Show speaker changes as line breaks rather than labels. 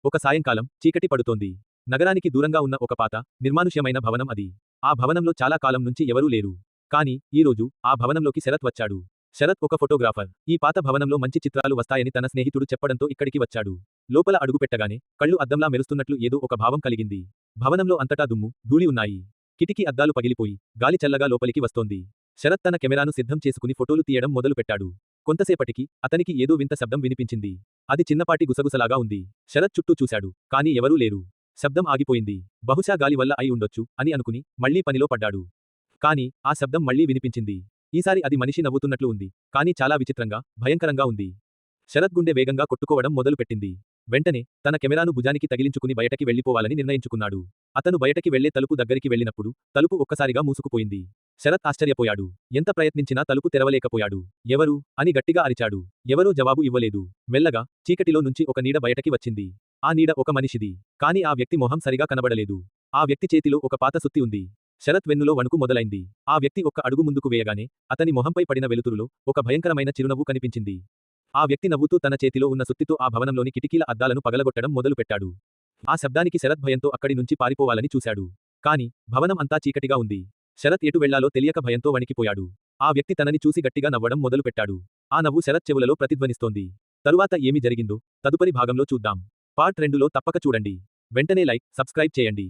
ఒక సాయంకాలం చీకటి పడుతోంది. నగరానికి దూరంగా ఉన్న ఒక పాత, నిర్మానుష్యమైన భవనం అది. ఆ భవనంలో చాలా కాలం నుంచి ఎవరూ లేరు. కానీ ఈ రోజు ఆ భవనంలోకి శరత్ వచ్చాడు. శరత్ ఒక ఫోటోగ్రాఫర్. ఈ పాత భవనంలో మంచి చిత్రాలు వస్తాయని తన స్నేహితుడు చెప్పడంతో ఇక్కడికి వచ్చాడు. లోపల అడుగుపెట్టగానే కళ్ళు అద్దంలా మెరుస్తున్నట్లు ఏదో ఒక భావం కలిగింది. భవనంలో అంతటా దుమ్ము, ధూళి ఉన్నాయి. కిటికీ అద్దాలు పగిలిపోయి గాలి చల్లగా లోపలికి వస్తోంది. శరత్ తన కెమెరాను సిద్ధం చేసుకుని ఫోటోలు తీయడం మొదలుపెట్టాడు. కొంతసేపటికి అతనికి ఏదో వింత శబ్దం వినిపించింది. అది చిన్నపాటి గుసగుసలాగా ఉంది. శరత్ చుట్టూ చూశాడు, కానీ ఎవరూ లేరు. శబ్దం ఆగిపోయింది. బహుశా గాలి వల్ల అయి ఉండొచ్చు అని అనుకుని మళ్లీ పనిలో పడ్డాడు. కానీ ఆ శబ్దం మళ్లీ వినిపించింది. ఈసారి అది మనిషి నవ్వుతున్నట్లు ఉంది. కానీ చాలా విచిత్రంగా, భయంకరంగా ఉంది. శరత్ గుండె వేగంగా కొట్టుకోవడం మొదలుపెట్టింది. వెంటనే తన కెమెరాను భుజానికి తగిలించుకుని బయటకి వెళ్లిపోవాలని నిర్ణయించుకున్నాడు. అతను బయటకి వెళ్లే తలుపు దగ్గరికి వెళ్ళినప్పుడు తలుపు ఒక్కసారిగా మూసుకుపోయింది. శరత్ ఆశ్చర్యపోయాడు. ఎంత ప్రయత్నించినా తలుపు తెరవలేకపోయాడు. ఎవరు అని గట్టిగా అరిచాడు. ఎవరూ జవాబు ఇవ్వలేదు. మెల్లగా చీకటిలో నుంచి ఒక నీడ బయటకి వచ్చింది. ఆ నీడ ఒక మనిషిది. కానీ ఆ వ్యక్తి మొహం సరిగా కనబడలేదు. ఆ వ్యక్తి చేతిలో ఒక పాత సుత్తి ఉంది. శరత్ వెన్నులో వణుకు మొదలైంది. ఆ వ్యక్తి ఒక్క అడుగు ముందుకు వేయగానే అతని మొహంపై పడిన వెలుతురులో ఒక భయంకరమైన చిరునవ్వు కనిపించింది. ఆ వ్యక్తి నవ్వుతూ తన చేతిలో ఉన్న సుత్తితో ఆ భవనంలోని కిటికీల అద్దాలను పగలగొట్టడం మొదలుపెట్టాడు. ఆ శబ్దానికి శరత్ భయంతో అక్కడి నుంచి పారిపోవాలని చూశాడు. కానీ భవనం అంతా చీకటిగా ఉంది. శరత్ ఎటు వెళ్లాలో తెలియక భయంతో వణికిపోయాడు. ఆ వ్యక్తి తనని చూసి గట్టిగా నవ్వడం మొదలుపెట్టాడు. ఆ నవ్వు శరత్ చెవులలో ప్రతిధ్వనిస్తోంది. తరువాత ఏమి జరిగిందో తదుపరి భాగంలో చూద్దాం. పార్ట్ 2లో తప్పక చూడండి. వెంటనే లైక్, సబ్స్క్రైబ్ చేయండి.